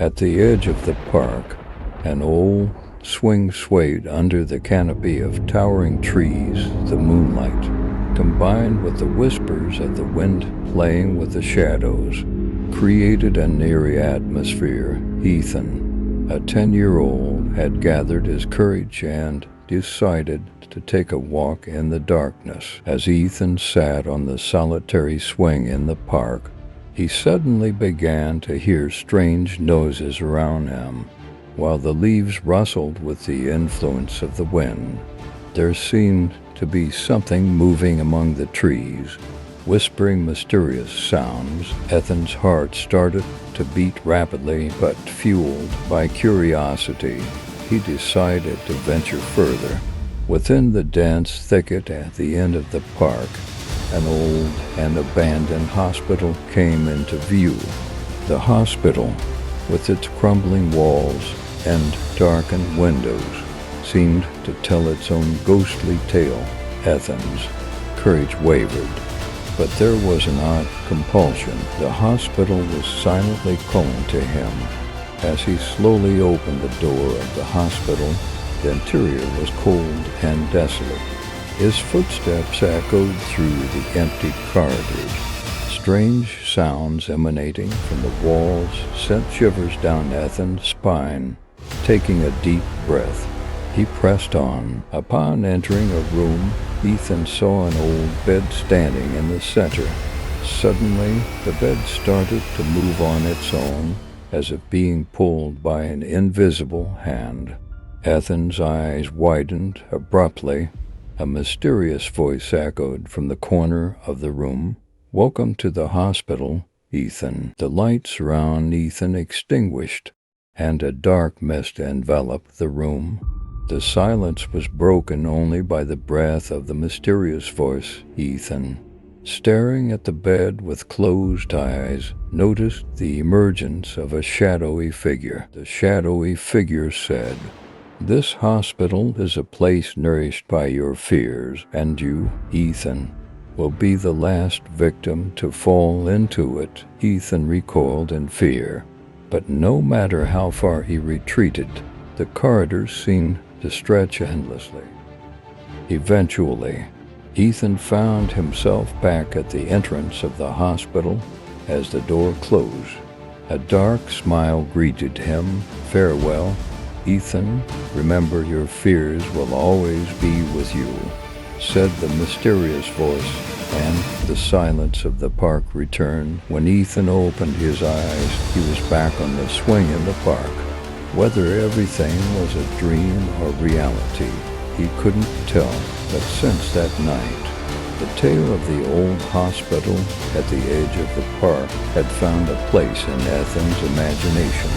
At the edge of the park, an old swing swayed under the canopy of towering trees. The moonlight, combined with the whispers of the wind playing with the shadows, created an eerie atmosphere. Ethan, a 10-year-old, had gathered his courage and decided to take a walk in the darkness. As Ethan sat on the solitary swing in the park, he suddenly began to hear strange noises around him. While the leaves rustled with the influence of the wind, there seemed to be something moving among the trees, whispering mysterious sounds. Ethan's heart started to beat rapidly, but fueled by curiosity, he decided to venture further. Within the dense thicket at the end of the park, an old and abandoned hospital came into view. The hospital, with its crumbling walls and darkened windows, seemed to tell its own ghostly tale. Ethan's courage wavered, but there was an odd compulsion. The hospital was silently calling to him. As he slowly opened the door of the hospital, the interior was cold and desolate. His footsteps echoed through the empty corridors. Strange sounds emanating from the walls sent shivers down Ethan's spine. Taking a deep breath, he pressed on. Upon entering a room, Ethan saw an old bed standing in the center. Suddenly, the bed started to move on its own, as if being pulled by an invisible hand. Ethan's eyes widened abruptly. A mysterious voice echoed from the corner of the room. "Welcome to the hospital, Ethan." The lights around Ethan extinguished, and a dark mist enveloped the room. The silence was broken only by the breath of the mysterious voice. Ethan, staring at the bed with closed eyes, noticed the emergence of a shadowy figure. The shadowy figure said, "This hospital is a place nourished by your fears, and you, Ethan, will be the last victim to fall into it." Ethan recoiled in fear, but no matter how far he retreated, the corridors seemed to stretch endlessly. Eventually, Ethan found himself back at the entrance of the hospital. As the door closed, a dark smile greeted him. "Farewell, Ethan. Remember, your fears will always be with you," said the mysterious voice, and the silence of the park returned. When Ethan opened his eyes, he was back on the swing in the park. Whether everything was a dream or reality, he couldn't tell, but since that night, the tale of the old hospital at the edge of the park had found a place in Ethan's imagination.